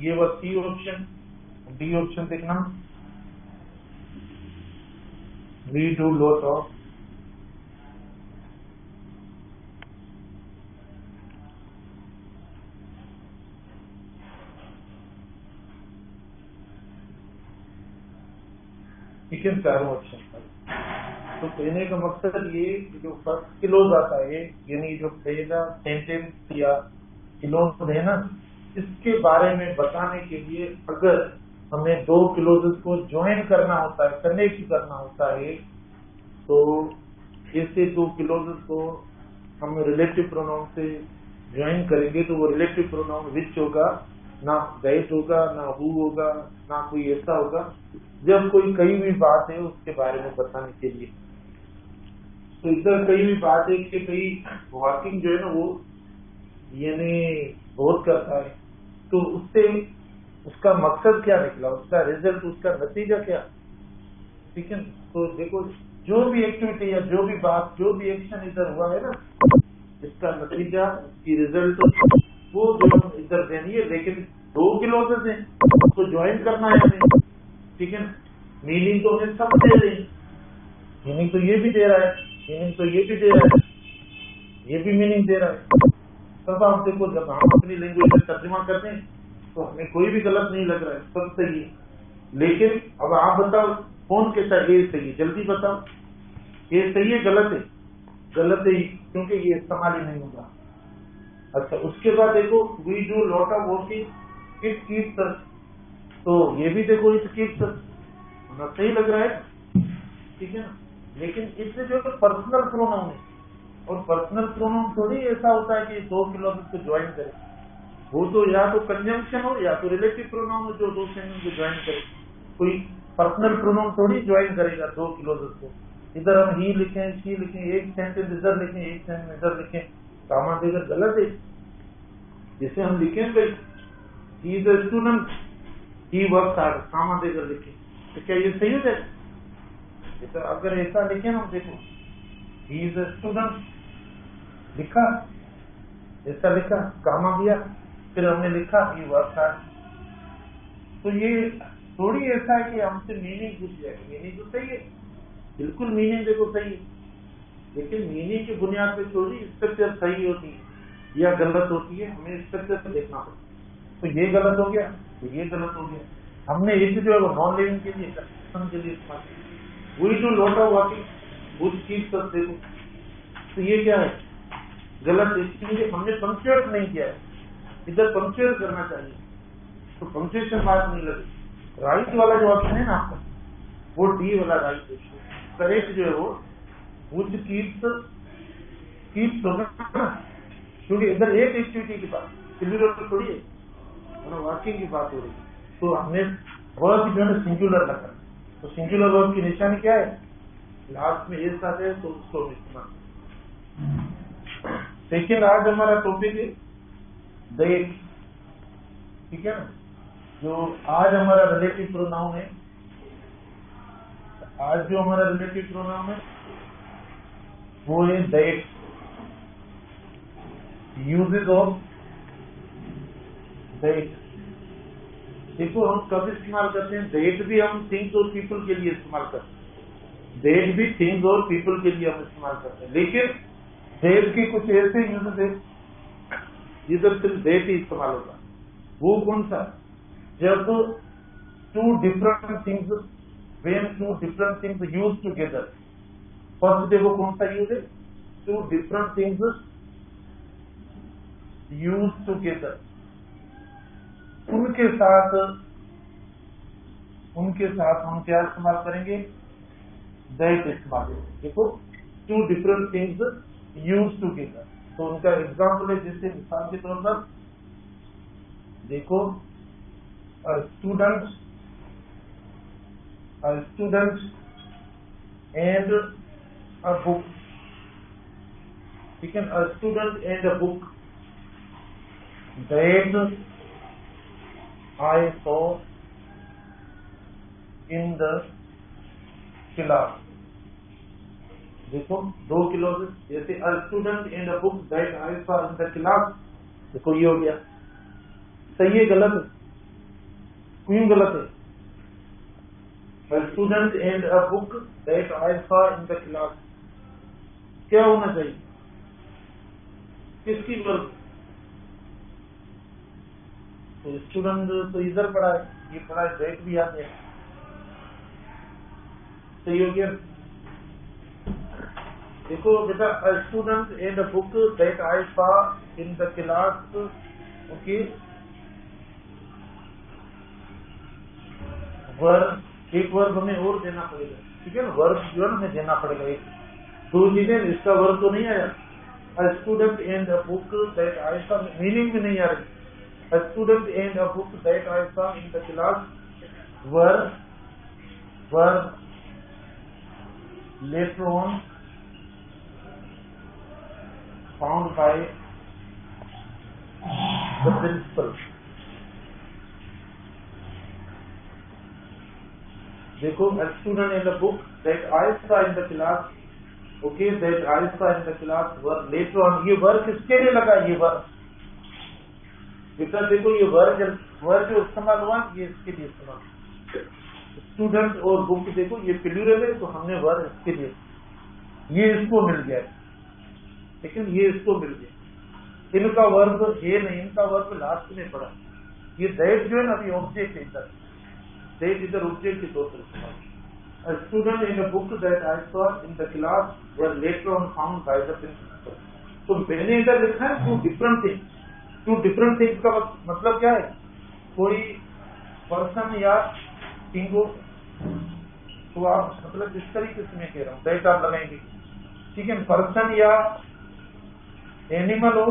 ये was C option. D option देखना, we do lot of ठीक है, चारों ऑप्शन। तो कहने का मकसद ये जो फर्स्ट किलोज आता है, यानी जो पहला सेंटेंस या किलोज है ना, इसके बारे में बताने के लिए अगर हमें दो क्लोजेस को ज्वाइन करना होता है, कनेक्ट करना होता है, तो ऐसे दो क्लोजेस को हम रिलेटिव प्रोनाउन से ज्वाइन करेंगे तो वो रिलेटिव प्रोनाउन विच होगा, ना दैट होगा, ना हु होगा, ना कोई ऐसा होगा जब कोई कई भी बात है उसके बारे में बताने के लिए। तो इधर कई भी बात है कि कई वर्किंग जो है ना वो यानी बहुत करता है, तो उससे उसका मकसद क्या निकला, उसका रिजल्ट, उसका नतीजा क्या, ठीक है। तो देखो जो भी एक्टिविटी या जो भी बात, जो भी एक्शन इधर हुआ है ना, इसका नतीजा की रिजल्ट वो जो इधर देनी है, लेकिन दो क्लोजेस हैं तो ज्वाइन करना है हमें, ठीक है। मीनिंग तो हमें सब दे रहे हैं, मीनिंग तो ये भी दे रहा है, मीनिंग तो ये भी दे रहा है, ये भी मीनिंग दे रहा है। सब आप देखो, जब हम अपनी लैंग्वेज में तर्जुमा करते हैं तो हमें कोई भी गलत नहीं लग रहा है, सब सही है। लेकिन अब आप बताओ कौन कहता है ये सही है, जल्दी बताओ, ये सही है गलत है? गलत है, क्योंकि ये इस्तेमाल ही नहीं होगा। अच्छा, उसके बाद देखो we do lot of working it keeps us, तो ये भी देखो इट कीप्स अस, सही लग रहा है, ठीक है ना। लेकिन इससे जो पर्सनल प्रोनाउन है, और पर्सनल प्रोनाउन थोड़ी ऐसा होता है कि दो क्लोजेस को ज्वाइन करे, वो तो या तो कंजंक्शन हो या तो रिलेटिव प्रोनाउन हो जो दो सेंटेंस को ज्वाइन करे। कोई पर्सनल प्रोनाउन थोड़ी ज्वाइन करेगा दो क्लोजेस को। इधर हम ही लिखें, शी लिखें, एक सेंटेंस इधर लिखें, एक सेंटेंस इधर लिखें, कामा देकर गलत है। जैसे हम लिखें भाई he is a student, he works hard, comma देकर लिखें, तो क्या ये सही हो जाए? तो अगर ऐसा लिखे ना, देखो ही इज अ स्टूडेंट लिखा, ऐसा लिखा, कामा दिया, फिर हमने लिखा ही वर्क्स हार्ड, तो ये थोड़ी ऐसा है कि हमसे मीनिंग पूछ जाएगी। मीनिंग तो सही है, बिल्कुल मीनिंग देखो सही है, लेकिन मीनिंग की बुनियाद पे थोड़ी स्ट्रक्चर सही होती है या गलत होती है, हमें स्ट्रक्चर से देखना पड़ता है। तो ये गलत हो गया, तो ये गलत हो गया, हमने एक जो है वो नॉन लिविंग के लिए, के लिए इस्तेमाल किया। We do lot of working उस चीज पर देखो, तो ये क्या है, गलत है, इसलिए हमने पंक्चुएट नहीं किया है, इधर पंक्चुएट करना चाहिए, तो पंक्चुएशन बात नहीं लगी। राइट वाला जो ऑप्शन है ना आपका, वो डी वाला राइट ऑप्शन करेक्ट जो है वो वुड कीप्स होगा, क्योंकि इधर एक एक्टिविटी की बात सिंगुलर थोड़ी है, वर्किंग की बात हो रही है, तो हमने वर्क जो है सिंगुलर रखा। तो सिंगुलर वर्ब की निशानी क्या है, लास्ट में ये साथ है तो उसको इस्तेमाल। सेकेंड आज हमारा टॉपिक है दैट, ठीक है ना। जो आज हमारा रिलेटिव प्रोनाउन है, आज जो हमारा रिलेटिव प्रोनाउन है वो है दैट, यूजेस ऑफ दैट। देखो हम कब इस्तेमाल करते हैं, दैट भी हम थिंग्स और पीपल के लिए इस्तेमाल करते हैं, दैट भी थिंग्स और पीपल के लिए हम इस्तेमाल करते हैं, लेकिन दैट के कुछ ऐसे यूजेस है जिधर सिर्फ दैट ही इस्तेमाल होगा। वो कौन सा, जब two different things, when two different things use together. First देखो कौन सा यूज है, two different things use together, उनके साथ हम क्या इस्तेमाल करेंगे, दैट इस्तेमाल करेंगे। देखो two different things use together, तो उनका एग्जाम्पल है, जैसे मिसाल के तौर पर देखो स्टूडेंट एंड अ बुक, ठीक है, a student and a book that I saw in the class, देखो 2 किलो, जैसे a student in a book that I saw in the class, देखो ये हो गया। सही है गलत है? क्यों गलत है? A student in a book that I saw in the class, क्या होना चाहिए? किसकी वर्ब? तो स्टूडेंट तो इधर पढ़ा है, ये पढ़ा है, दैट भी आ गया। सही हो गया। देखो बेटा, a student in the book that I saw in the class, okay, verb, एक वर्ब हमें और देना पड़ेगा, ठीक है ना, वर्ब जो है ना हमें देना पड़ेगा एक। दो चीजें, इसका वर्ब तो नहीं आया। A student in the book that I saw, meaning भी नहीं आ रही। A student in the book that I saw in the class, verb, verb later on found by the principal। देखो, a student in the book that I saw in the class, okay, that I saw in the class were later on, ये वर्ग किसके लिए लगा? ये वर्ग बेटा देखो, ये वर्ग जो इस्तेमाल हुआ ये इसके लिए इस्तेमाल। स्टूडेंट और बुक देखो ये प्लूरल है, तो हमने वर्ग इसके लिए, ये इसको मिल गया, लेकिन ये इसको मिल गया। इनका वर्ब ये नहीं, इनका वर्ब लास्ट में पड़ा। ये दैट जो है ना अभी ऑब्जेक्ट है, इधर दैट इधर ऑब्जेक्ट के तौर पर इस्तेमाल। Student in a book that I saw in the class were later on found by the principal. तो मैंने इधर लिखा है two different things. Two different things का मतलब क्या है? कोई पर्सन या थिंग हो, तो आप मतलब इस तरीके से मैं कह रहा हूँ, दैट आप लगाएंगे, ठीक है। पर्सन या एनिमल हो,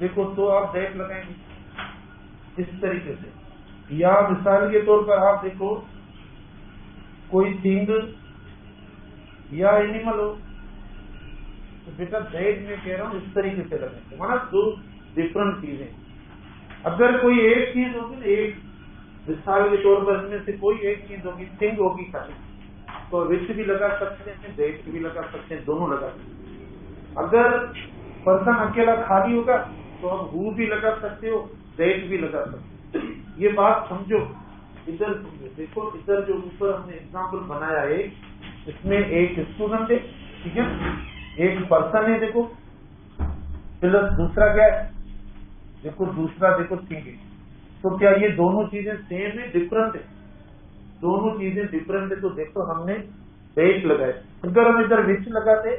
देखो तो आप दैट लगाएंगे इस तरीके से। या मिसाल के तौर पर आप देखो, कोई थिंग या एनिमल हो, तो बेटा दैट मैं कह रहा हूँ इस तरीके से लगाएंगे, माना दो डिफरेंट चीजें। अगर कोई एक चीज होगी ना, एक मिसाल के तौर पर इनमें से कोई एक चीज होगी, थिंग होगी खाली, तो विच भी लगा सकते हैं, दैट भी लगा सकते हैं, दोनों लगा सकते हैं। अगर पर्सन अकेला खाली होगा तो आप हु भी लगा सकते हो, दैट भी लगा सकते हो। ये बात समझो, इधर समझो। देखो इधर जो ऊपर हमने एग्जाम्पल बनाया है, इसमें एक स्टूडेंट है, ठीक है, एक पर्सन है, देखो प्लस दूसरा क्या है, देखो दूसरा देखो थिंग है। तो क्या ये दोनों चीजें सेम है, डिफरेंट है? दोनों चीजें डिफरेंट है, तो देखो हमने दैट लगाए। अगर हम इधर विच लगाते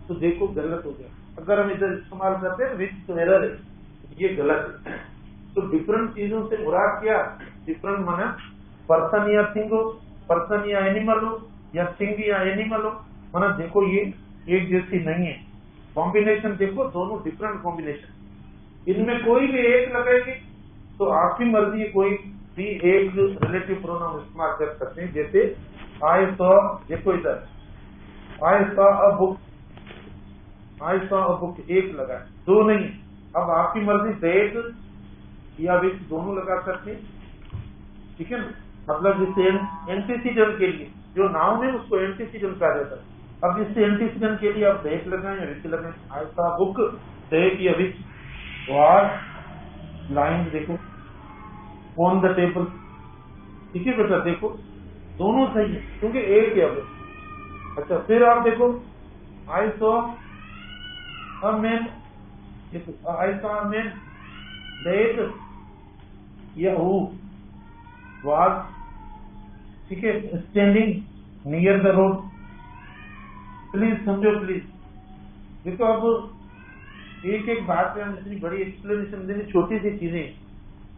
तो देखो गलत हो गया। अगर हम इधर इस्तेमाल करते हैं विच, तो एरर है, ये गलत है। तो डिफरेंट चीजों से मुराद क्या? डिफरेंट माना पर्सन या थिंग हो, पर्सन या एनिमल हो, या थिंग या एनिमल हो, माना देखो ये एक जैसी नहीं है। कॉम्बिनेशन देखो, दोनों डिफरेंट कॉम्बिनेशन, इनमें कोई भी एक लगाएंगे तो आपकी मर्जी, कोई भी एक रिलेटिव प्रोनाउन इस्तेमाल कर सकते हैं। जैसे आई सॉ, देखो इधर I saw a book, I saw a book एक लगा, दो नहीं। अब आपकी मर्जी दैट या विच दोनों लगा सकते हैं, ठीक है ना। मतलब जैसे एंटीसीडेंट के लिए जो नाउन है उसको एंटीसीडेंट कहा जाता है। अब इससे एंटीसीडेंट के लिए आप दैट लगाएं या विच लगाएं। आई सॉ बुक दैट या विच वाज लाइंग, देखो ऑन द टेबल, ठीक है बेटा, देखो दोनों सही है क्योंकि एक है अब। अच्छा फिर आप देखो, I saw a man, I saw a man that या हु वाज, ठीक है, standing near the road. Please समझो, प्लीज देखो। अब एक एक बात पे हम इतनी बड़ी एक्सप्लेनेशन देनी, छोटी सी चीजें।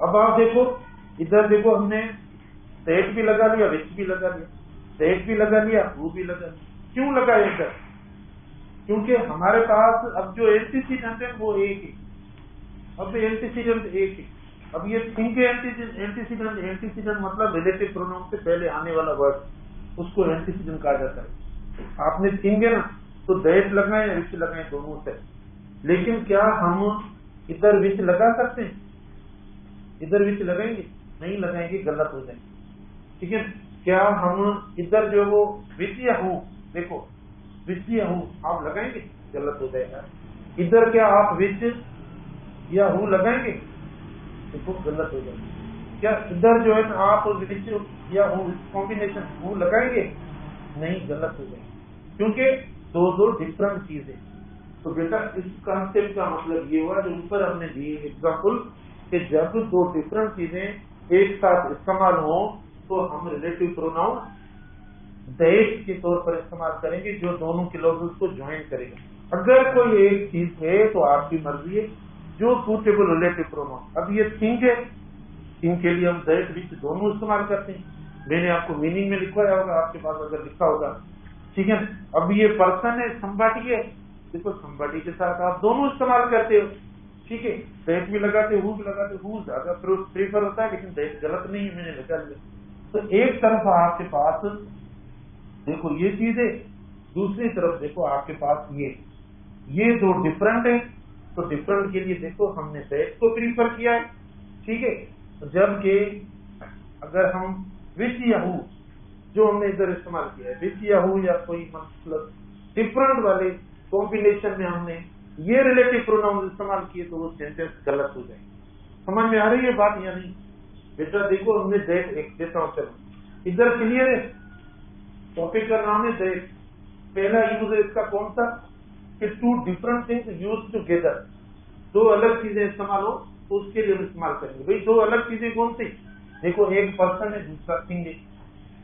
अब आप देखो इधर, देखो हमने दैट भी लगा लिया, विच भी लगा लिया, दैट भी लगा लिया, वो भी लगा लिया। क्यों लगा इधर? क्योंकि हमारे पास अब जो एंटीसीडेंट है वो एक ही, अब एंटीसीडेंट एक ही। अब ये थिंग के एंटीसीडेंट, एंटीसीडेंट मतलब रिलेटिव प्रोनाउन से पहले आने वाला वर्ड, उसको एंटीसीडेंट कहा जाता है। आपने थिंग है ना, तो दैट लगाए या विच लगाए, दोनों से। लेकिन क्या हम इधर विच लगा सकते हैं? इधर विच लगाएंगे? नहीं लगाएंगे, गलत हो जाएंगे, ठीक है। क्या हम इधर जो वो विच या हु, देखो विच या हु आप लगाएंगे, गलत हो जाएगा। इधर क्या आप विच या हु लगाएंगे, देखो गलत हो जाएगा। क्या इधर जो है ना आप विच या हु कॉम्बिनेशन हु लगाएंगे, नहीं, गलत हो जाएगा, क्योंकि दो डिफरेंट चीजें। तो बेटा इस कॉन्सेप्ट का मतलब ये हुआ जो ऊपर हमने दी एग्जाम्पल, कि जब दो डिफरेंट चीजें एक साथ इस्तेमाल हो तो हम रिलेटिव प्रोनाउन दैट के तौर पर इस्तेमाल करेंगे, जो दोनों क्लॉजेस को ज्वाइन करेगा। अगर कोई एक चीज है तो आपकी मर्जी है, जो सूटेबल रिलेटिव प्रोनाउन। अब ये थिंग है, थिंग के लिए हम दैट विच दोनों इस्तेमाल करते हैं। मैंने आपको मीनिंग में लिखवाया होगा, आपके पास अगर लिखा होगा, ठीक है। अब ये पर्सन है, संबाटी है, देखो संबाटी के साथ आप दोनों इस्तेमाल करते हो, ठीक है। दैट भी लगाते हो, हु भी लगाते हो, हु ज्यादा प्रीफर होता है, लेकिन दैट गलत नहीं है, मैंने लगा लिया। तो एक तरफ आपके पास देखो ये चीज है, दूसरी तरफ देखो आपके पास ये दो डिफरेंट है। तो डिफरेंट के लिए देखो हमने दैट को प्रीफर किया है, ठीक है। जबकि अगर हम विच या हु जो हमने इधर इस्तेमाल किया है, विच या हु या कोई मतलब डिफरेंट वाले कॉम्बिनेशन में हमने ये रिलेटिव प्रोनाउन इस्तेमाल किए तो वो सेंटेंस गलत हो जाएगी। समझ में आ रही है बात या नहीं? बेटा देखो हमने दैट एक देता हूं, चलो इधर क्लियर है। टॉपिक का नाम है दैट। पहला यूज है इसका कौन सा, कि two different things use together, दो अलग चीजें इस्तेमाल हो तो उसके लिए हम इस्तेमाल करेंगे। भाई दो अलग चीजें कौन सी, देखो एक पर्सन है दूसरा थिंग है,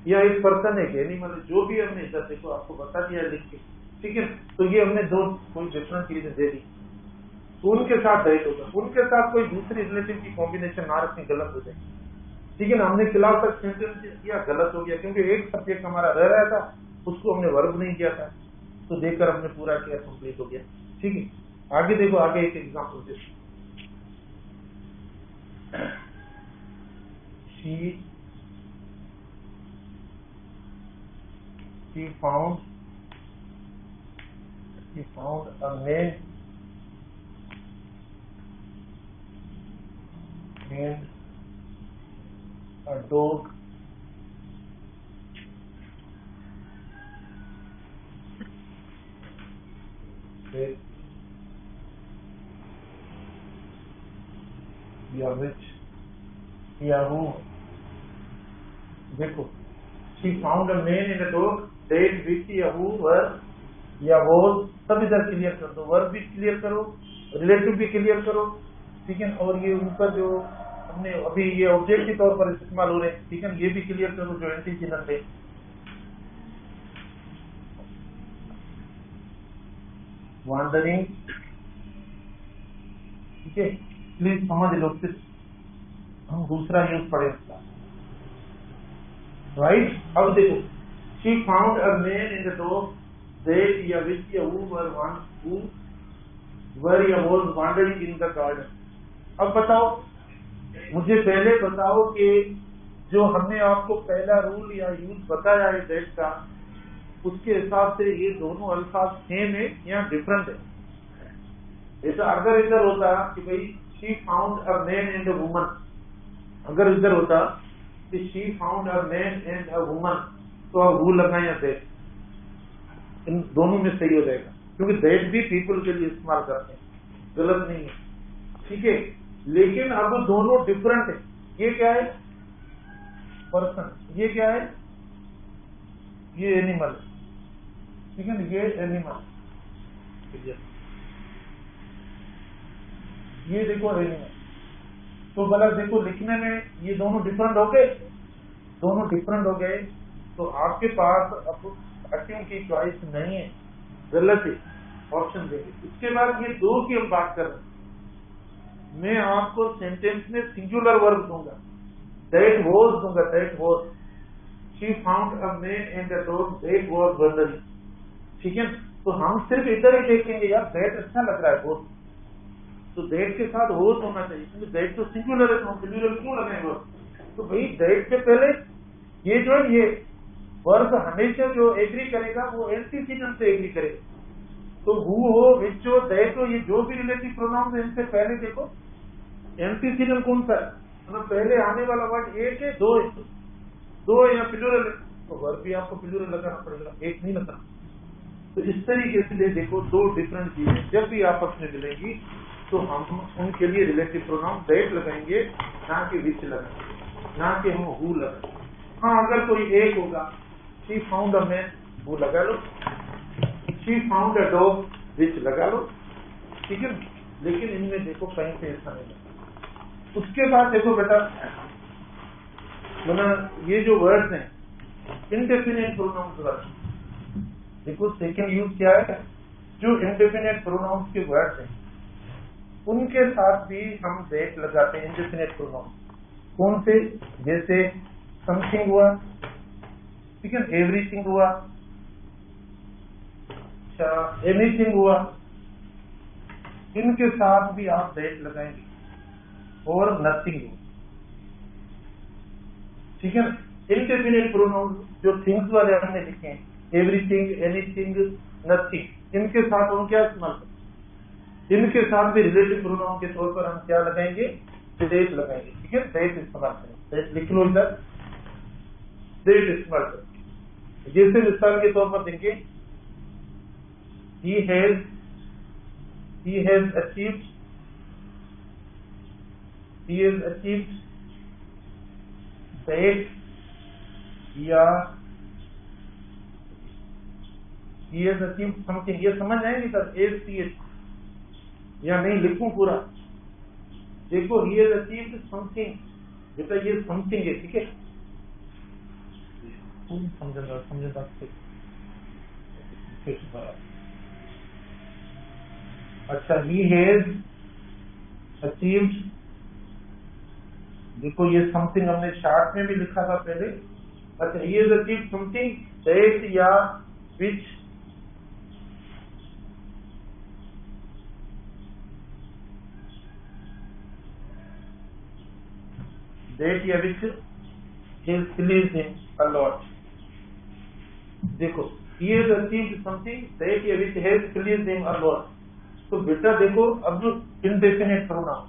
या एक पर्सन है एनिमल है, जो भी हमने इधर देखो आपको बता दिया लिख के, ठीक है। तो ये हमने दो कोई डिफरेंट चीजें दे दी, तो उनके साथ दैट होगा, उनके साथ कोई दूसरी रिलेटिव की कॉम्बिनेशन ना रखनी, गलत हो जाएगी, ठीक है ना। हमने खिलाफ तक सेंटेंस किया, गलत हो गया, क्योंकि एक सब्जेक्ट हमारा रह रहा था, उसको हमने वर्ब नहीं किया था, तो देखकर हमने पूरा किया, कंप्लीट हो गया, ठीक है। आगे देखो, आगे एक एग्जाम्पल देखो, she found a man and a dog with या which या who, देखो she found a man and a dog that which या who were या was, सब इधर क्लियर कर दो, वर्ब भी क्लियर करो, रिलेटिव भी क्लियर करो, ठीक है। और ये ऊपर जो हमने अभी ये ऑब्जेक्ट के तौर पर इस्तेमाल हो रहे हैं, ठीक है, ये भी क्लियर करो जो एंटीसिनल है। वॉन्डरिंग, ठीक है, प्लीज समझ लो, फिर हम दूसरा यूज पढ़ेंगे, राइट। अब देखो she found a man in the dog that या विच या हु वर या was wandering in the garden. अब बताओ, मुझे पहले बताओ कि जो हमने आपको पहला रूल या यूज बताया है दैट का, उसके हिसाब से ये दोनों अल्फाज सेम है या डिफरेंट है? ऐसा अगर इधर होता कि भाई she found a man and a woman, अगर इधर होता कि she found a man and a woman, तो आप हु लगाए या दैट, इन दोनों में सही हो जाएगा, क्योंकि दैट भी पीपल के लिए इस्तेमाल करते हैं, गलत नहीं है, ठीक है। लेकिन अब दोनों डिफरेंट है, ये क्या है पर्सन, ये क्या है, ये एनिमल, ठीक है ना, ये एनिमल, ये देखो एनिमल। तो गलत देखो लिखने में ये दोनों डिफरेंट हो गए, दोनों डिफरेंट हो गए, तो आपके पास अब पार्टियों की चॉइस नहीं है, गलत है, ऑप्शन देंगे। इसके बाद ये दो की हम बात कर रहे हैं, मैं आपको सेंटेंस में सिंगुलर वर्ब दूंगा, दैट वाज दूंगा, that was, she found a man and a dog that was wondering, ठीक है। तो हम सिर्फ इधर ही देखेंगे, यार दैट अच्छा लग रहा है बहुत, तो दैट के साथ वाज होना चाहिए, क्योंकि दैट तो सिंगुलर है, तो हम सिंगुलर क्यों लगाएंगे? तो भाई दैट से पहले ये जो है ये वर्ब हमेशा जो एग्री करेगा वो एंटीसीडेंट से एग्री करेगा। तो हु हो, विच हो, दैट हो, ये जो भी रिलेटिव प्रोनाउन है, इनसे पहले देखो एंटीसीडेंट कौन सा है, मतलब पहले आने वाला वर्ड एक है, दो है या प्लूरल है, तो वर्ब भी आपको प्लूरल लगाना पड़ेगा, एक नहीं लगाना, तो इस तरीके से देखो दो डिफरेंट चीजें जब भी आपस में मिलेंगी तो हम उनके लिए रिलेटिव प्रोनाउन दैट लगाएंगे, ना कि विच लगाएंगे, ना कि हम हु लगाएंगे। हाँ, अगर कोई एक होगा, शी फाउंड अ मैन, वो लगा लो, शी फाउंड अ डॉग, विच लगा लो, ठीक है। लेकिन इनमें देखो कहीं से ऐसा नहीं लगा। उसके बाद देखो बेटा, मतलब ये जो वर्ड्स हैं इनडेफिनेट प्रोनाउंस वर्ड, देखो सेकंड यूज क्या है, जो इंडेफिनेट प्रोनाउंस के वर्ड्स हैं उनके साथ भी हम दैट लगाते हैं। इंडेफिनेट प्रोनाउन कौन से, जैसे समथिंग हुआ, ठीक है, एवरीथिंग हुआ, अच्छा एनीथिंग हुआ, इनके साथ भी आप दैट लगाएंगे, और नथिंग हुआ, ठीक है ना। इंडेफिनेट प्रोनाउन जो थिंग्स वाले हमने लिखे हैं, एवरीथिंग, एनीथिंग, नथिंग, इनके साथ हम क्या इस्तेमाल करें, इनके साथ भी रिलेटिव प्रोनाउन के तौर पर हम क्या लगाएंगे, दैट लगाएंगे, ठीक है। दैट इस्तेमाल करेंगे, दैट लिख लो इधर, दैट इस्तेमाल करेंगे। जैसे मिसाल के तौर पर देंगे, he has achieved that, या he has achieved something, ये समझ आएंगे सर, ACH या नहीं लिखूं पूरा, देखो he has achieved something, बेटा ये समथिंग है, ठीक है, समझेगा अच्छा, he has achieved, देखो ये समथिंग हमने शार्ट में भी लिखा था पहले। अच्छा, he has achieved something that या which, that या which has pleased him a lot, देखो he has achieved something that या which has pleased him a lot। तो बेटा देखो अब जो इंडेफिनेट प्रोनाउन,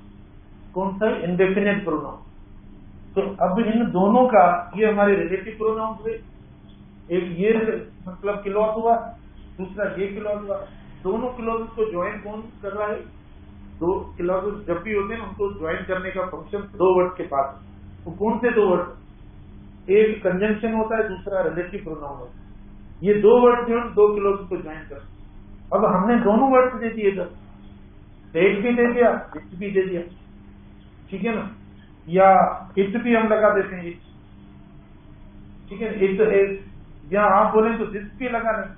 कौन सा है, इंडेफिनेट प्रोनाउन, तो अब इन दोनों का, ये हमारे रिलेटिव प्रोनाउन हुए, एक ये मतलब क्लॉज हुआ, दूसरा ये क्लॉज हुआ, दोनों क्लॉज को ज्वाइन कौन कर रहा है, दो क्लॉज जब भी होते हैं उनको ज्वाइन करने का फंक्शन दो वर्ड के पास, तो कौन से दो वर्ड, एक कंजंक्शन होता है, दूसरा रिलेटिव प्रोनाउन होता है, ये दो वर्ड जो दो क्लॉज को ज्वाइन कर। अब हमने दोनों वर्ड दे दिए, दैट भी दे दिया, इट भी दे दिया, ठीक है ना, या इट भी हम लगा देते हैं, ठीक है, इट इज, या आप बोले तो दिस भी लगा लें,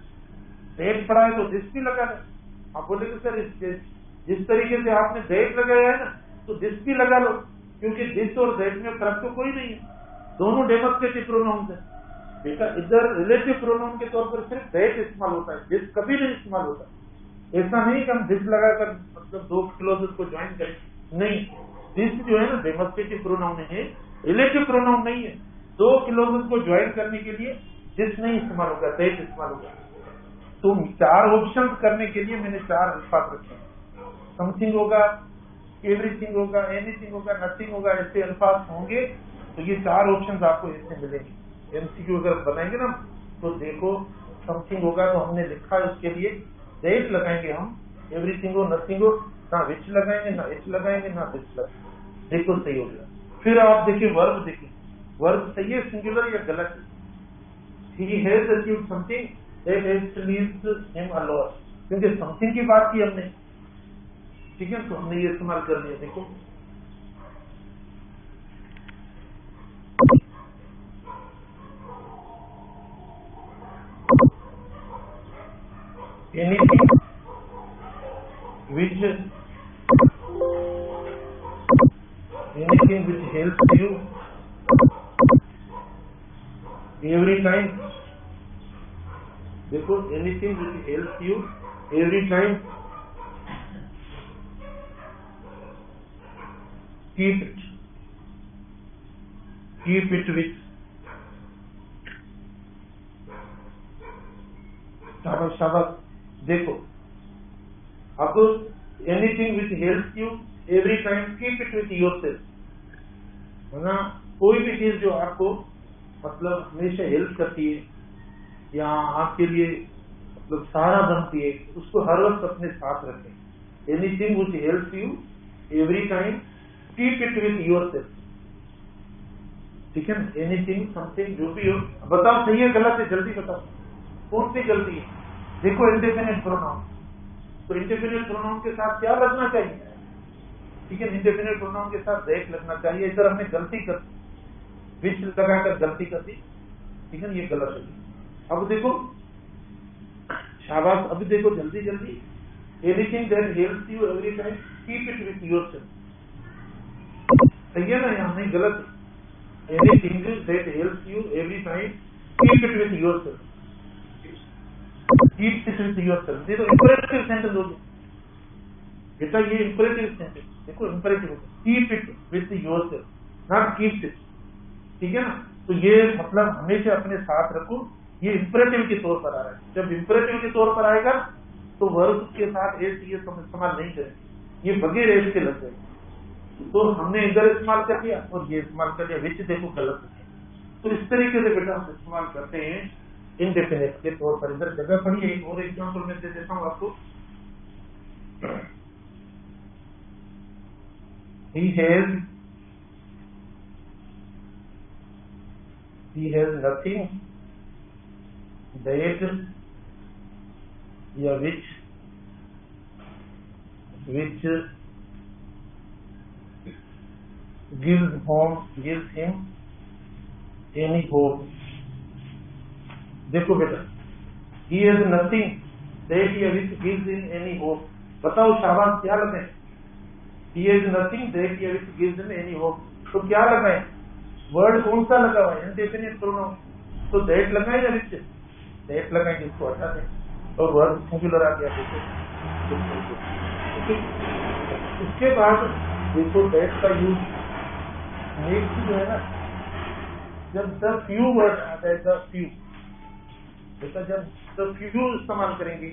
दैट पढ़ा है तो दिस भी लगा लें, आप बोले तो सर जिस तरीके से आपने दैट लगाया है ना, तो दिस भी लगा लो, क्योंकि दिस और दैट में फर्क तो कोई नहीं है, दोनों डेमोस्ट्रेटिव प्रोनाउंस है। बेटा इधर रिलेटिव प्रोनाउन के तौर पर सिर्फ दैट इस्तेमाल होता है, दिस कभी नहीं इस्तेमाल होता। ऐसा नहीं कि हम दिस लगाकर मतलब दो क्लॉजेस को ज्वाइन करें, नहीं, दिस जो है ना डेमोस्ट्रेटिव प्रोनाउन है, रिलेटिव प्रोनाउन नहीं है। दो क्लॉजेस को ज्वाइन करने के लिए दिस नहीं इस्तेमाल होगा, दैट इस्तेमाल होगा। तो चार ऑप्शन करने के लिए मैंने चार अल्फाज रखे हैं, समथिंग होगा, एवरीथिंग होगा, एनीथिंग होगा, नथिंग होगा, ऐसे अल्फाज होंगे। तो ये चार ऑप्शन आपको ऐसे मिलेंगे। एमसीक्यू अगर बनाएंगे ना तो देखो, समथिंग होगा तो हमने लिखा है उसके लिए दैट लगाएंगे हम, एवरीथिंग हो, नथिंग हो, ना विच लगाएंगे, ना इच लगाएंगे, ना दिस लगाएंगे, देखो सही हो गया। फिर आप देखिए वर्ब, देखिए वर्ब सही है सिंगुलर या गलत है। He has achieved something that has pleased him a lot, क्योंकि समथिंग की बात की हमने, ठीक है, तो हमने ये इस्तेमाल कर लिया। देखो anything which helps you every time, देखो anything which helps you every time, keep it with, शाबाश। देखो अब anything which help you every time, keep it with yourself, है ना। कोई भी चीज जो आपको मतलब हमेशा हेल्प करती है या आपके लिए मतलब सारा धन पिए, उसको हर वक्त अपने साथ रखें। Anything which helps you every time keep it with yourself, ठीक है ना। एनीथिंग समथिंग जो भी हो, बताओ सही है गलत है, जल्दी बताओ कौन सी गलती है। देखो इंडेफिनिट प्रोनाउन, तो इंडेफिनिट प्रोनाउन के साथ क्या लगना चाहिए, ठीक है, इंडेफिनिट प्रोनाउन के साथ दैट लगना चाहिए। इधर हमने गलती कर विच लगाकर गलती कर दी, ठीक है, ये गलत है। अब देखो शाबाश, अभी देखो जल्दी जल्दी, anything that helps you every time keep it with yourself, सही है ना, यहाँ नहीं गलत है। Anything that helps you every time keep it with yourself, keep it with yourself. देखो इंपरेटिव सेंटेंस हो गया बेटा, ये इंपरेटिव सेंटेंस, देखो imperative, keep it with yourself, not keep it, ठीक है ना। तो ये मतलब हमेशा अपने साथ रखो, ये इंपरेटिव के तौर पर आ रहा है। जब इंपरेटिव के तौर पर आएगा तो वर्ब के साथ एस ये इस्तेमाल नहीं करेंगे, ये बगैर एस के लग जाएंगे। तो हमने इधर इस्तेमाल कर दिया और ये इस्तेमाल कर दिया, विच देखो गलत है। तो इस तरीके से बेटा हम इस्तेमाल करते हैं इनडेफिनिट के तौर पर। इधर जगह पढ़िए, एक और एग्जाम्पल मैं दे देता हूँ आपको। He has nothing that या which gives him any hope। देखो बेटा, he has nothing that या which gives him any hope, बताओ शाबाश क्या लगाए, he has nothing that या which gives him any hope, तो क्या लगाए, वर्ड कौन सा लगा हुआ है, इंडेफिनिट प्रोनाउन, तो दैट लगाए या विच, दैट लगाएंगे, इसको हटा दें और वर्ड सिंगुलर आ गया। देखो उसके बाद देखो दैट का यूज नेक्स्ट जो है ना, जब द फ्यू वर्ड आता है, द फ्यू बेटा, जब द फ्यू इस्तेमाल करेंगे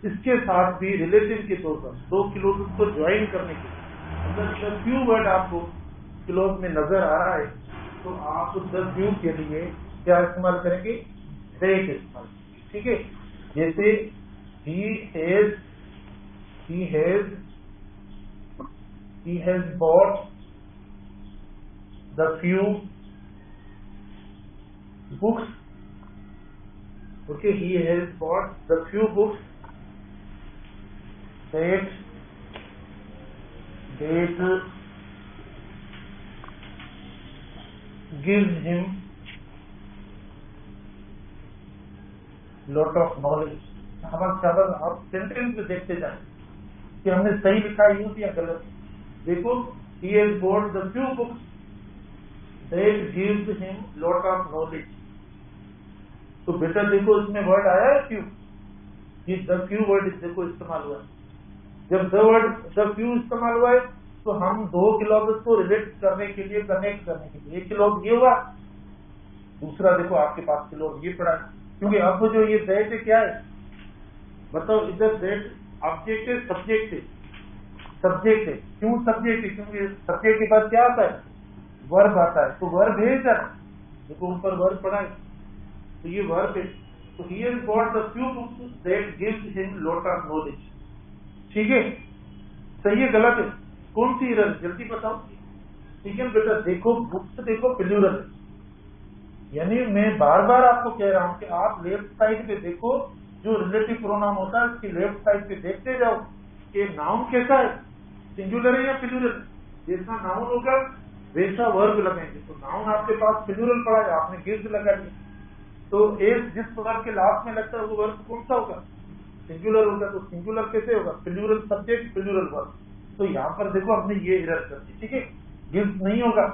इसके साथ भी रिलेटिव के तौर पर दो क्लोज को ज्वाइन करने के लिए, अगर द फ्यू वर्ड आपको क्लोज में नजर आ रहा है तो आप द फ्यू के लिए क्या इस्तेमाल करेंगे, दैट इस्तेमाल, ठीक है। जैसे he has bought the few books, okay, he has bought the few books that gives him lot of knowledge। शाबाश, आप सेंटेंस में देखते जाएं कि हमने सही लिखा यूज या गलत। देखो he has bought the few books that gives him lot of knowledge, तो बेटा देखो इसमें वर्ड आया है फ्यू, ये द फ्यू वर्ड देखो इस्तेमाल हुआ है। जब द वर्ड द फ्यू इस्तेमाल हुआ है तो हम दो क्लॉजेस को रिलेट करने के लिए, कनेक्ट करने के लिए, एक क्लॉज ये हुआ, दूसरा देखो आपके पास क्लॉज ये पड़ा है, क्योंकि अब जो ये दैट है क्या है, बताओ, इधर दैट ऑब्जेक्ट है, सब्जेक्ट है, सब्जेक्ट है, क्यों सब्जेक्ट है, क्योंकि सब्जेक्ट के बाद क्या आता है, वर्ब आता है, तो वर्ब है इधर, देखो ऊपर वर्ब पड़ा है, तो ये वर्ब है। तो he has bought the few books that gives him lot of knowledge, ठीक है, सही है गलत है, कौन सी एरर, जल्दी बताओ, ठीक है बेटा। देखो बुक्स देखो प्लूरल है, यानी मैं बार बार आपको कह रहा हूं कि आप लेफ्ट साइड पे देखो, जो रिलेटिव प्रोनाउन होता है उसकी लेफ्ट साइड पे देखते जाओ कि नाउन कैसा है, सिंगुलर है या प्लूरल। जैसा नाउन होगा वैसा वर्ब लगाएंगे, तो नाउन आपके पास प्लूरल पड़ा है, आपने गिव्स लगा दिया, तो एस जिस वर्ब के लास्ट में लगता है वो वर्ब कौन सा होगा, सिंगुलर होगा, तो सिंगुलर कैसे होगा, प्लूरल सब्जेक्ट प्लूरल वर्ब। तो यहाँ पर देखो हमने ये एरर कर दी, ठीक है, गिव्स नहीं होगा,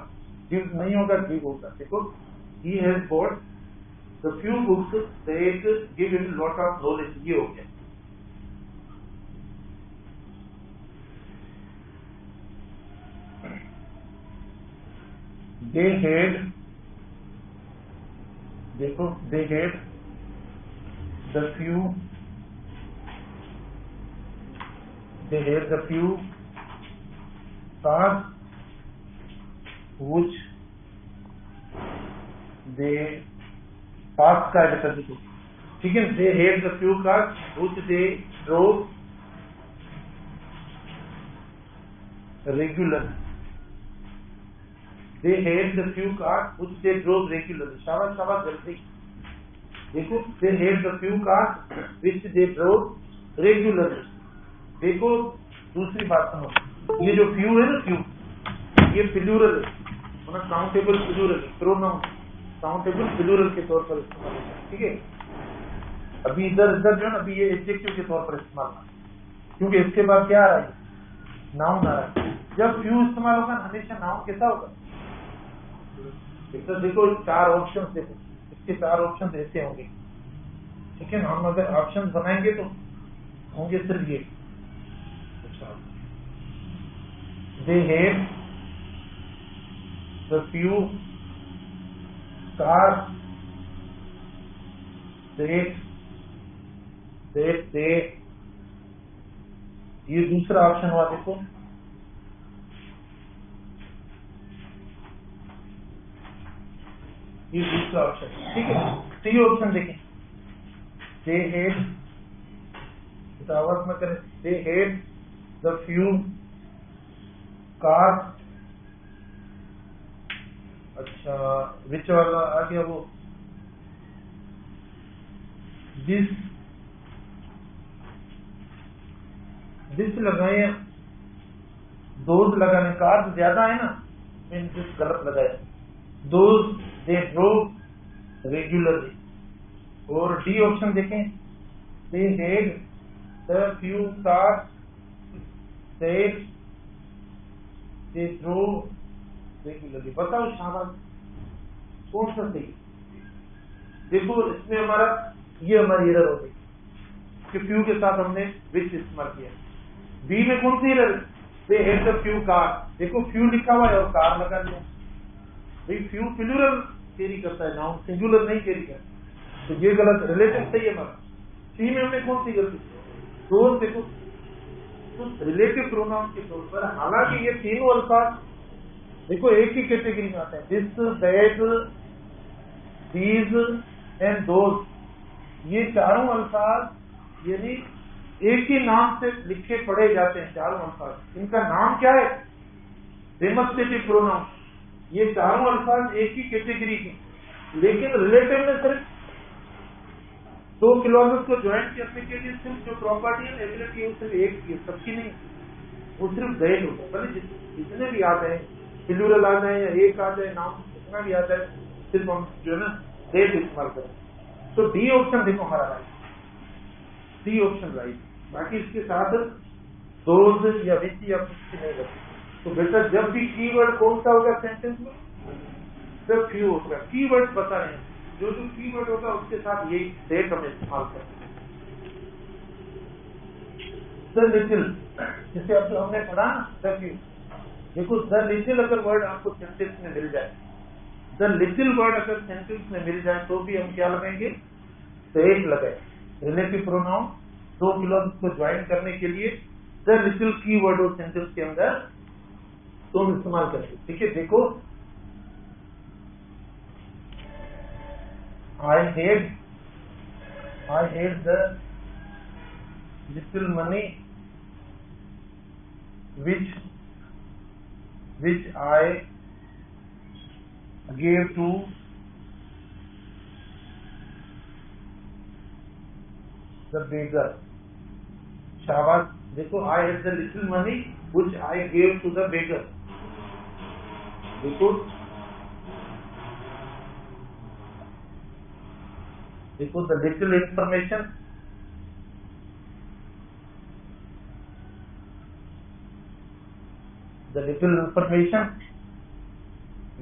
गिव्स नहीं होगा, गिव होगा। देखो he has bought the few books that give him lot of knowledge, ये हो गया। they had, देखो they had the few cars which they पास का है बेटा, देखो ठीक है, they had the few cars which they drove regularly. They had the few cars which they drove regularly. शाबाश शाबाश जल्दी देखो, they had the few cars which they drove regularly. देखो दूसरी बात सुनो, ये जो few है ना, few ये प्लूरल है, मतलब काउंटेबल प्लूरल है, प्रोनाउन काउंटेबल प्लूरल के तौर पर इस्तेमाल होता है। ठीक है, अभी इधर जो है ना, अभी ये एडजेक्टिव के तौर पर इस्तेमाल होता है, क्योंकि इसके बाद क्या आ रहा है, नाउन आ रहा है। जब फ्यू इस्तेमाल होगा हमेशा नाउन कैसा होगा, तो देखो चार ऑप्शन देखो, इसके चार ऑप्शन ऐसे होंगे। ठीक है ना, हम अगर ऑप्शन बनाएंगे तो होंगे सिर्फ ये, they had the few cars that they, ये दूसरा ऑप्शन हुआ देखो, ये दूसरा ऑप्शन। ठीक है, तो ये ऑप्शन देखें, they had, में करें, they had the few cars, अच्छा विच वाला आ गया वो, दिस लगाए, दोज लगाने, कार ज्यादा है ना, मीन दिस गलत लगाया, दोज दे ड्रोव रेगुलरली। और डी ऑप्शन देखें, दे had the few cars that they drove regularly. बताओ शाबाश, कौन सा सही? देखो इसमें हमारा ये हमारी एरर हो गई कि फ्यू के साथ हमने विच इस्तेमाल किया। बी में कौन सी error, they had the few car, देखो फ्यू लिखा हुआ है और कार लगा दिया। भाई फ्यू प्लूरल कैरी करता है, नाउन सिंगुलर नहीं कैरी करता, तो ये गलत, रिलेटिव सही है हमारा। सी में हमने कौन सी गलती, दोनों देखो, तो रिलेटिव प्रोनाउन के तौर पर, हालांकि ये तीनों अल्फाज देखो एक ही कैटेगरी में आते हैं, this that these and those, ये चारों अल्फाज यानी एक ही नाम से लिखे पढ़े जाते हैं चारों अल्फाज। इनका नाम क्या है, डेमोस्ट्रेटिव प्रोनाउन। ये चारों अल्फाज एक ही कैटेगरी के, लेकिन रिलेटिव में सिर्फ दो क्लॉजेस को ज्वाइन करने के लिए सिर्फ जो प्रॉपर्टी है, एबिलिटी है, सिर्फ एक की, सबकी नहीं, वो सिर्फ दैट होता है। भले जितने भी आ जाए, प्लूरल आ जाए या एक आ जाए, नाउन कितना भी आ जाए, सिर्फ हम जो है ना दैट इस्तेमाल करें। तो डी ऑप्शन देखो हमारा राइट, डी ऑप्शन राइट। बाकी इसके साथ दोज या विच या कुछ नहीं करते। तो बेटा जब भी कीवर्ड कौन सा होगा सेंटेंस में, जब फ्यू होगा, कीवर्ड पता नहीं, जो जो कीवर्ड होगा उसके साथ ये दैट हम इस्तेमाल करते हैं। द लिटिल, जिसे अब तो हमने पढ़ा द फ्यू, देखो द लिटिल अगर वर्ड आपको सेंटेंस में मिल जाए, द लिटिल वर्ड अगर सेंटेंस में मिल जाए तो भी हम क्या लगाएंगे, दैट लगाए। रिलेटिव प्रोनाउन दो क्लॉज को ज्वाइन करने के लिए द लिटिल की वर्ड और सेंटेंस के अंदर तो हम इस्तेमाल करेंगे। ठीक है, देखो I had the little money which I gave to the beggar। शाबाश, देखो I had the little money which I gave to the beggar। देखो the little information,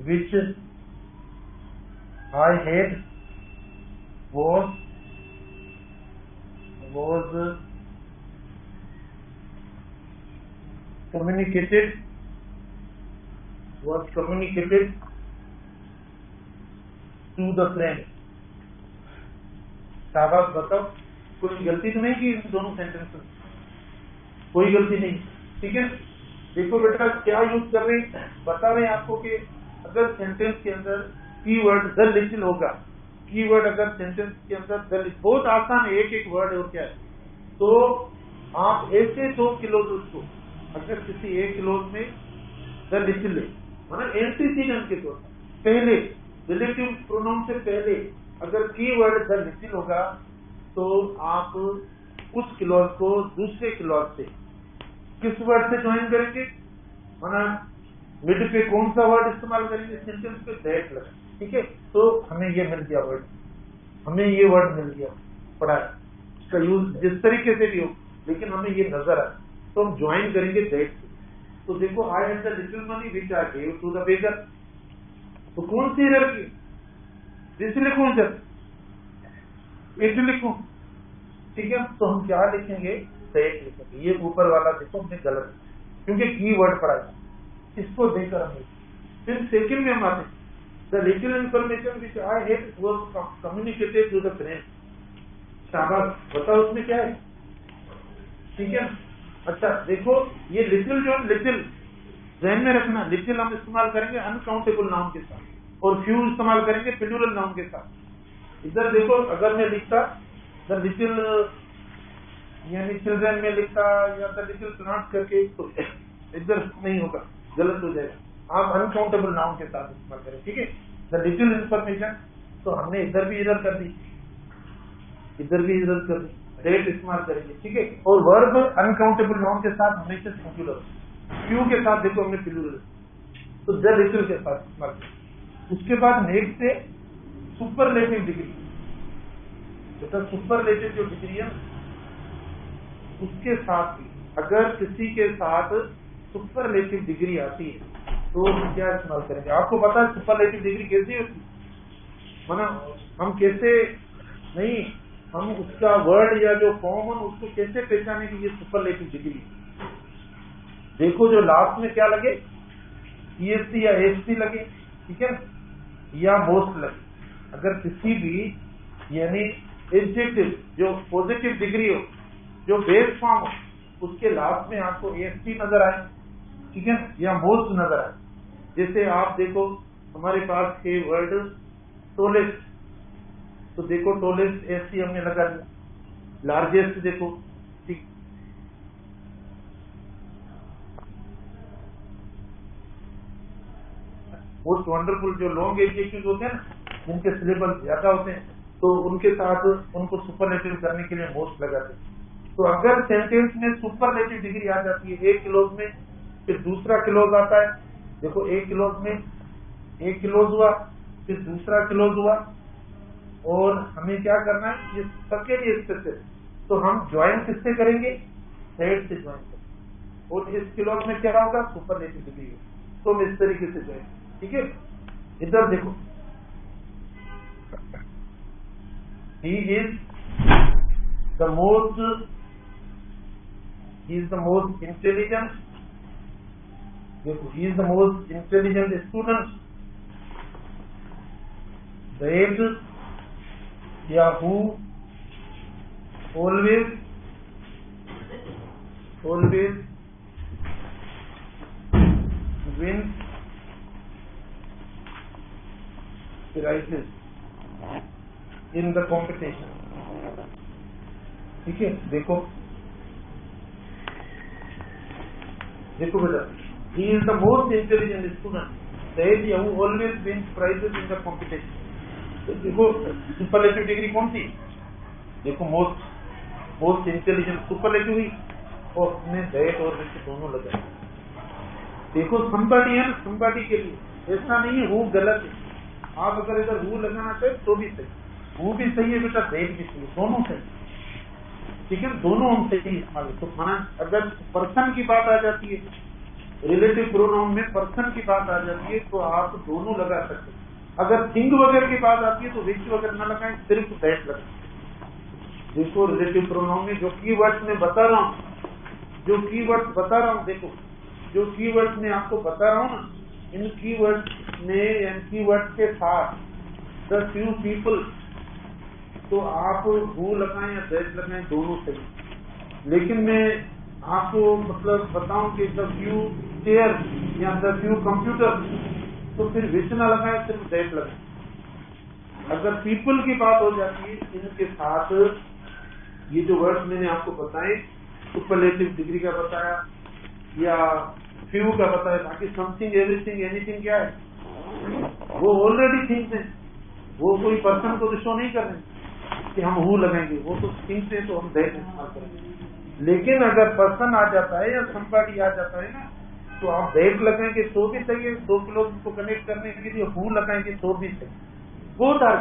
which I had was communicated to the friend। शाबाश, बताओ कोई गलती तो नहीं की इन दोनों सेंटेंस में, कोई गलती नहीं। ठीक है, देखो बेटा क्या यूज कर रहे हैं, बता रहे हैं आपको कि अगर सेंटेंस के अंदर कीवर्ड द लिटिल होगा कीवर्ड अगर सेंटेंस के अंदर बहुत आसान है, एक एक वर्ड है और क्या है, तो आप ऐसे 2 क्लोज उसको अगर किसी एक क्लोज में द लिटिल है मतलब एंटीसीडेंट के तौर पहले रिलेटिव प्रोनाउन से पहले अगर कीवर्ड द लिटिल होगा तो आप उस क्लॉज को दूसरे क्लॉज से किस वर्ड से ज्वाइन करेंगे, माना मिड पे कौन सा वर्ड इस्तेमाल करेंगे, सेंटेंस पे दैट लगा, ठीक है। तो हमें ये मिल गया वर्ड, हमें ये वर्ड मिल गया, पढ़ा है, इसका यूज जिस तरीके से भी हो, लेकिन हमें ये नजर आए तो हम ज्वाइन करेंगे दैट से। तो देखो I had the little money which I gave to the beggar, तो कौन सी एरर की, दिस लिखूं इधर, इट लिखूं, ठीक है। तो हम क्या लिखेंगे, दैट लिखेंगे। ये ऊपर वाला देखो हमने गलत, क्योंकि की वर्ड पढ़ा है, इसको देकर हम फिर सेकंड में हम आते हैं the little information which I had was communicated to the friend. शाबाश, बताओ उसमें क्या है, ठीक है। अच्छा देखो ये लिटिल जो लिटिल ध्यान में रखना, लिटिल हम इस्तेमाल करेंगे अनकाउंटेबल नाउन के साथ और फ्यू इस्तेमाल करेंगे प्लूरल नाउन के साथ। इधर देखो अगर मैं लिखता द लिटिल यानी चिल्ड्रन में लिखता या द लिटिल प्लांट करके तो इधर नहीं होगा, गलत हो जाएगा। आप अनकाउंटेबल नाउन के साथ इस्तेमाल करें, ठीक है। द लिटिल इन्फॉर्मेशन, तो हमने इधर भी इधर कर दी, इधर भी इधर कर दी, डेट इस्तेमाल करेंगे, ठीक है। और वर्ब अनकाउंटेबल नाउन के साथ हमेशा सिंगुलर, फ्यू के साथ देखो हमने प्लूरल, तो द लिटिल के साथ इस्तेमाल करें। उसके बाद नेक्स्ट है सुपरलेटिव डिग्री, बेटा सुपरलेटिव जो डिग्री है उसके साथ भी अगर किसी के साथ सुपरलेटिव डिग्री आती है तो हम क्या इस्तेमाल करेंगे। आपको पता है सुपरलेटिव डिग्री कैसी होती है, मतलब हम कैसे नहीं, हम उसका वर्ड या जो फॉर्म है उसको कैसे पहचाने की ये सुपरलेटिव डिग्री। देखो जो लास्ट में क्या लगे, ईएसटी या एसटी लगे, ठीक है, या मोस्ट लगे। अगर किसी भी यानी एडजेक्टिव जो पॉजिटिव डिग्री हो, जो बेस फॉर्म हो, उसके लास्ट में आपको एसटी नजर आए, ठीक है, या मोस्ट नजर आए। जैसे आप देखो हमारे पास है वर्ड टोलेस्ट, तो देखो टोलेस्ट एसटी हमने लगा दिया। लार्जेस्ट देखो, ठीक, मोस्ट वंडरफुल जो लॉन्ग एडजेक्टिव होते हैं ना, जिनके सिलेबल ज्यादा होते हैं, तो उनके साथ उनको सुपरलेटिव करने के लिए मोस्ट लगाते हैं। तो अगर सेंटेंस में सुपरलेटिव डिग्री आ जाती है एक क्लोज में, फिर दूसरा क्लोज आता है, देखो एक क्लोज में एक क्लोज हुआ, फिर दूसरा क्लोज हुआ, और हमें क्या करना है, ये सबके लिए स्पेशल, तो हम ज्वाइन किससे करेंगे, हेड से ज्वाइन करेंगे, और इस क्लोज में क्या होगा, सुपरलेटिव डिग्री, तो हम इस तरीके से ज्वाइन, ठीक है। इधर देखो, he is the most intelligent, he is the most intelligent student that या who always wins prizes in the competition, ठीक है। देखो देखो बेटा, he is the most intelligent student that who always wins prizes in the competition। तो देखो superlative degree कौन सी, देखो मोस्ट इंटेलिजेंट सुपरलेटिव हुई, और उसने दैट और विच दोनों लगाए। देखो संपाटी है ना, संपाटी के लिए ऐसा नहीं है हु गलत है, आप अगर इधर हु लगाना चाहे तो भी सही, हु भी सही है बेटा, दैट भी सही है, दोनों सही, ठीक है, दोनों हम सही इस्तेमाल। तो माना अगर पर्सन की बात आ जाती है, रिलेटिव प्रोनाउन में पर्सन की बात आ जाती है, तो आप दोनों लगा सकते हैं। अगर थिंग वगैरह की बात आती है तो विच वगैरह न लगाएं, सिर्फ दैट लगाएं। देखो रिलेटिव प्रोनाउन में जो कीवर्ड्स में बता रहा हूँ, जो कीवर्ड्स बता रहा हूँ, देखो जो कीवर्ड्स में आपको बता रहा हूँ ना, इन कीवर्ड्स में इन कीवर्ड्स के साथ द फ्यू पीपल, तो आप हु लगाएं या दैट लगाएं, दोनों सही। लेकिन मैं आपको मतलब बताऊं कि द फ्यू चेयर या द फ्यू कंप्यूटर, तो फिर विच ना लगाएं, सिर्फ दैट लगाएं, अगर पीपल की बात हो जाती है, इनके साथ ये जो वर्ड्स मैंने आपको बताए, सुपरलेटिव डिग्री का बताया या फ्यू का बताया, बाकी समथिंग, एवरीथिंग, एनीथिंग क्या है, वो ऑलरेडी थिंग्स है। वो कोई पर्सन को तो शो नहीं कर रहे कि हम हु लगाएंगे, वो तो थिंग्स है, तो हम दैट इस्तेमाल करेंगे। लेकिन अगर पर्सन आ जाता है या समबडी आ जाता है ना, तो आप दैट लगाएंगे तो भी सही है, दो लोग को कनेक्ट करने के लिए हु लगाएंगे तो भी सही, बोथ आर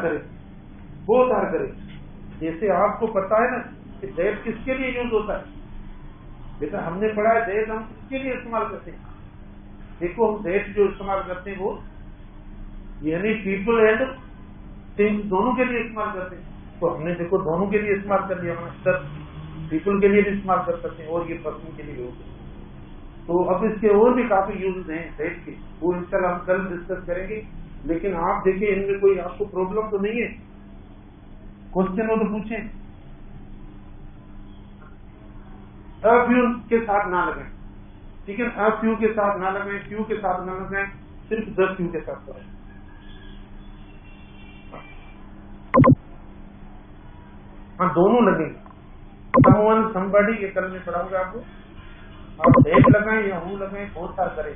करेक्ट। जैसे आपको पता है ना कि दैट किसके लिए यूज होता है, बेटा हमने पढ़ा है दैट हम किसके लिए इस्तेमाल करते हैं। देखो हम दैट जो इस्तेमाल करते हैं वो यानी पीपल एंड थिंग्स दोनों के लिए इस्तेमाल करते हैं। तो हमने देखो दोनों के लिए इस्तेमाल कर लिया, सर पीपल के लिए भी इस्तेमाल कर सकते हैं और ये पर्सन के लिए भी होते हैं। तो अब इसके और भी काफी यूज हैं दैट के, वो इंशाल्लाह हम कल डिस्कस करेंगे। लेकिन आप देखिए इनमें कोई आपको प्रॉब्लम तो नहीं है, क्वेश्चन हो तो पूछें। अफ्यू के साथ ना लगाएं, ठीक है, अफ्यू के साथ ना लगाएं, फ्यू के साथ ना लगाएं, सिर्फ द फ्यू के साथ करें। हाँ दोनों लगेंगे, समवन समबडी के कल में पढ़ाऊंगा आपको। आप दैट लगाएं या हु लगाएं, बहुत सारा करें।